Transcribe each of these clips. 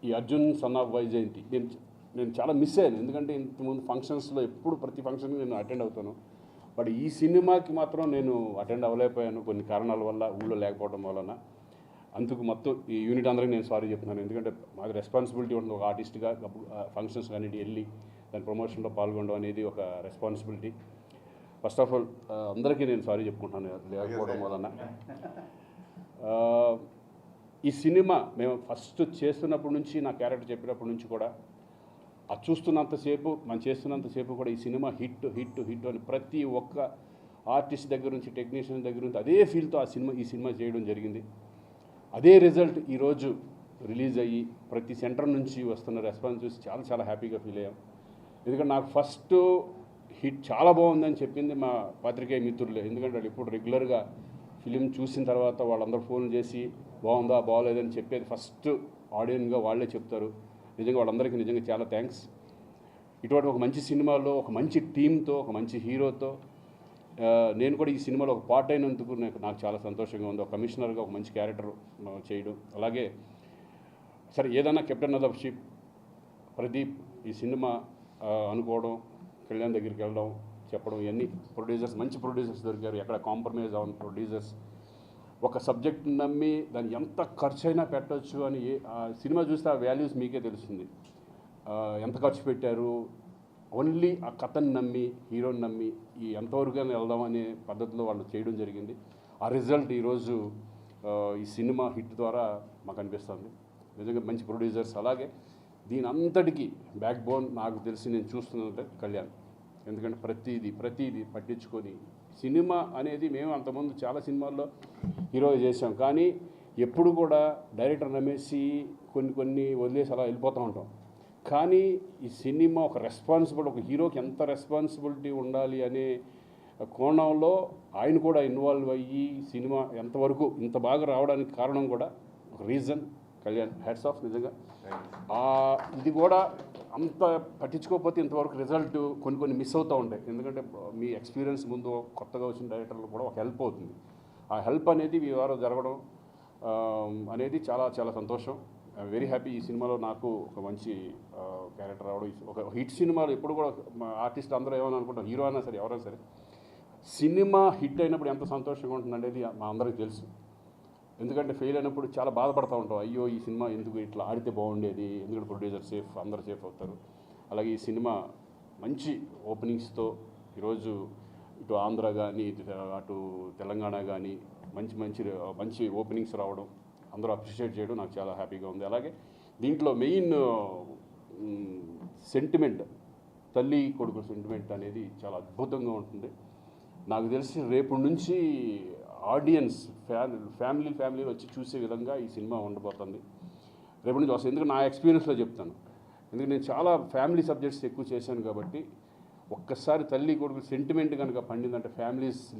ఈ Arjun son of Vyjayanthi నేను చాలా మిస్ అయ్యాను. ఎందుకంటే ఇంతకుముందు ఫంక్షన్స్లో ఎప్పుడు ప్రతి ఫంక్షన్కి నేను అటెండ్ అవుతాను. బట్ ఈ సినిమాకి మాత్రం నేను అటెండ్ అవ్వలేకపోయాను కొన్ని కారణాల వల్ల, ఊళ్ళో లేకపోవడం వలన. అందుకు మొత్తం ఈ యూనిట్ అందరికీ నేను సారీ చెప్తున్నాను. ఎందుకంటే మాకు రెస్పాన్సిబిలిటీ ఉంటుంది. ఒక ఆర్టిస్ట్గా ఫంక్షన్స్ కానీ వెళ్ళి దాని ప్రమోషన్లో పాల్గొనడం అనేది ఒక రెస్పాన్సిబిలిటీ. ఫస్ట్ ఆఫ్ ఆల్ అందరికీ నేను సారీ చెప్పుకుంటున్నాను లేకపోవడం వలన. ఈ సినిమా మేము ఫస్ట్ చేస్తున్నప్పటి నుంచి, నా క్యారెక్టర్ చెప్పినప్పటి నుంచి కూడా మనం చేస్తున్నంతసేపు కూడా ఈ సినిమా హిట్ హిట్ హిట్ అని ప్రతి ఒక్క ఆర్టిస్ట్ దగ్గర నుంచి, టెక్నీషియన్ దగ్గర నుంచి అదే ఫీల్తో ఈ సినిమా చేయడం జరిగింది. అదే రిజల్ట్ ఈరోజు రిలీజ్ అయ్యి ప్రతి సెంటర్ నుంచి వస్తున్న రెస్పాన్స్ చూసి చాలా చాలా హ్యాపీగా ఫీల్ అయ్యాం. ఎందుకంటే నాకు ఫస్ట్ హిట్ చాలా బాగుందని చెప్పింది మా పాత్రికేయ మిత్రులే. ఎందుకంటే వాళ్ళు ఇప్పుడు రెగ్యులర్గా ఫిలిం చూసిన తర్వాత వాళ్ళందరూ ఫోన్ చేసి బాగుందా బాగోలేదని చెప్పేది ఫస్ట్ ఆడియన్గా వాళ్ళే చెప్తారు. నిజంగా వాళ్ళందరికీ నిజంగా చాలా థ్యాంక్స్. ఇటువంటి ఒక మంచి సినిమాలో, ఒక మంచి టీంతో, ఒక మంచి హీరోతో నేను కూడా ఈ సినిమాలో ఒక పార్ట్ అయినందుకు నాకు చాలా సంతోషంగా ఉంది. ఒక కమిషనర్గా ఒక మంచి క్యారెక్టర్ చేయడం, అలాగే సరే ఏదైనా captain of the ship Pradeep ఈ సినిమా అనుకోవడం, కళ్యాణ్ దగ్గరికి వెళ్ళడం, చెప్పడం, ఇవన్నీ ప్రొడ్యూసర్స్, మంచి ప్రొడ్యూసర్స్ దొరికారు. ఎక్కడ కాంప్రమైజ్ అవ్వని ప్రొడ్యూసర్స్. ఒక సబ్జెక్ట్ నమ్మి దాన్ని ఎంత ఖర్చు అయినా పెట్టవచ్చు అని సినిమా చూస్తే ఆ వాల్యూస్ మీకే తెలుస్తుంది. ఎంత ఖర్చు పెట్టారు, ఓన్లీ ఆ కథని నమ్మి, హీరోని నమ్మి ఎంతవరకైనా వెళ్దాం అనే పద్ధతిలో వాళ్ళు చేయడం జరిగింది. ఆ రిజల్ట్ ఈరోజు ఈ సినిమా హిట్ ద్వారా మాకు అనిపిస్తుంది. నిజంగా మంచి ప్రొడ్యూసర్స్. అలాగే దీని అంతటికీ బ్యాక్ బోన్ నాకు తెలిసి నేను చూస్తున్నది కళ్యాణ్. ఎందుకంటే ప్రతిదీ పట్టించుకొని సినిమా అనేది మేము అంతకుముందు చాలా సినిమాల్లో హీరో చేసాం, కానీ ఎప్పుడు కూడా డైరెక్టర్ నమ్మేసి కొన్ని వదిలేసి అలా వెళ్ళిపోతూ ఉంటాం. కానీ ఈ సినిమా ఒక హీరోకి ఎంత రెస్పాన్సిబిలిటీ ఉండాలి అనే కోణంలో ఆయన కూడా ఇన్వాల్వ్ అయ్యి సినిమా ఎంతవరకు ఇంత బాగా రావడానికి కారణం కూడా ఒక రీజన్ కళ్యాణ్. హ్యాట్స్ ఆఫ్ నిజంగా. ఇది కూడా అంత పట్టించుకోకపోతే ఇంతవరకు రిజల్ట్ కొన్ని మిస్ అవుతూ ఉంటాయి. ఎందుకంటే మీ ఎక్స్పీరియన్స్ ముందు కొత్తగా వచ్చిన డైరెక్టర్లు కూడా ఒక హెల్ప్ అవుతుంది. ఆ హెల్ప్ అనేది మీ ద్వారా జరగడం అనేది చాలా చాలా సంతోషం. I'm very happy. ఈ సినిమాలో నాకు ఒక మంచి క్యారెక్టర్ రావడం. ఒక హిట్ సినిమాలో ఎప్పుడు కూడా ఆర్టిస్ట్ అందరూ ఏమని అనుకుంటారు, హీరో అయినా సరే ఎవరైనా సరే, సినిమా హిట్ అయినప్పుడు ఎంత సంతోషంగా ఉంటుంది అనేది మా అందరికీ తెలుసు. ఎందుకంటే ఫెయిల్ అయినప్పుడు చాలా బాధపడుతూ ఉంటాం. అయ్యో ఈ సినిమా ఎందుకు ఇట్లా ఆడితే బాగుండేది, ఎందుకంటే ప్రొడ్యూసర్ సేఫ్, అందరూ సేఫ్ అవుతారు. అలాగే ఈ సినిమా మంచి ఓపెనింగ్స్తో ఇటు ఆంధ్ర కానీ అటు తెలంగాణ కానీ మంచి ఓపెనింగ్స్ రావడం, అందరూ అప్రిషియేట్ చేయడం నాకు చాలా హ్యాపీగా ఉంది. అలాగే దీంట్లో మెయిన్ సెంటిమెంట్, తల్లి కొడుకు సెంటిమెంట్ అనేది చాలా అద్భుతంగా ఉంటుంది. నాకు తెలిసి రేపు నుంచి ఆడియన్స్ ఫ్యామిలీలో వచ్చి చూసే విధంగా ఈ సినిమా ఉండబోతుంది. రేపు నుంచి వస్తుంది. ఎందుకంటే నా ఎక్స్పీరియన్స్లో చెప్తాను. ఎందుకంటే నేను చాలా ఫ్యామిలీ సబ్జెక్ట్స్ ఎక్కువ చేశాను కాబట్టి ఒక్కసారి తల్లి కొడుకు సెంటిమెంట్ కనుక పండిందంటే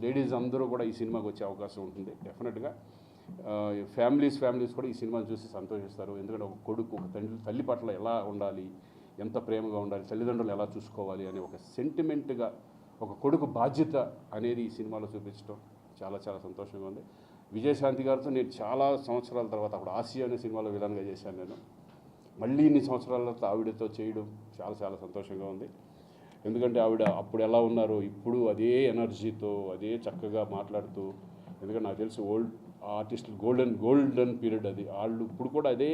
లేడీస్ అందరూ కూడా ఈ సినిమాకి వచ్చే అవకాశం ఉంటుంది. డెఫినెట్గా ఫ్యామిలీస్ కూడా ఈ సినిమాని చూసి సంతోషిస్తారు. ఎందుకంటే ఒక కొడుకు ఒక తల్లి పట్ల ఎలా ఉండాలి, ఎంత ప్రేమగా ఉండాలి, తల్లిదండ్రులు ఎలా చూసుకోవాలి అనే ఒక సెంటిమెంట్గా ఒక కొడుకు బాధ్యత అనేది ఈ సినిమాలో చూపించడం చాలా చాలా సంతోషంగా ఉంది. విజయశాంతి గారితో నేను చాలా సంవత్సరాల తర్వాత అప్పుడు ఆసియా అనే సినిమాలో విలన్గా చేశాను. నేను మళ్ళీ ఇన్ని సంవత్సరాల తర్వాత ఆవిడతో చేయడం చాలా చాలా సంతోషంగా ఉంది. ఎందుకంటే ఆవిడ అప్పుడు ఎలా ఉన్నారో ఇప్పుడు అదే ఎనర్జీతో, అదే చక్కగా మాట్లాడుతూ, ఎందుకంటే నాకు తెలిసి ఓల్డ్ ఆర్టిస్టులు గోల్డెన్ పీరియడ్ అది. వాళ్ళు ఇప్పుడు కూడా అదే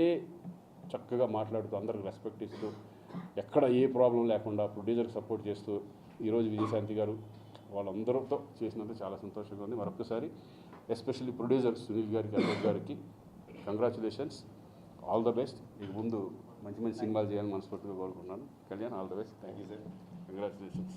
చక్కగా మాట్లాడుతూ, అందరికి రెస్పెక్ట్ ఇస్తూ, ఎక్కడ ఏ ప్రాబ్లం లేకుండా ప్రొడ్యూసర్కి సపోర్ట్ చేస్తూ ఈరోజు విజయశాంతి గారు వాళ్ళందరితో చేసినందుకు చాలా సంతోషంగా ఉంది. మరొకసారి ఎస్పెషల్లీ ప్రొడ్యూసర్ సునీల్ గారికి, అశోక్ గారికి కంగ్రాచులేషన్స్, ఆల్ ద బెస్ట్. ఇక ముందు మంచి సినిమాలు చేయాలని మనస్ఫూర్తిగా కోరుకుంటున్నాను. Kalyan, all the best. Thank you sir. Congratulations.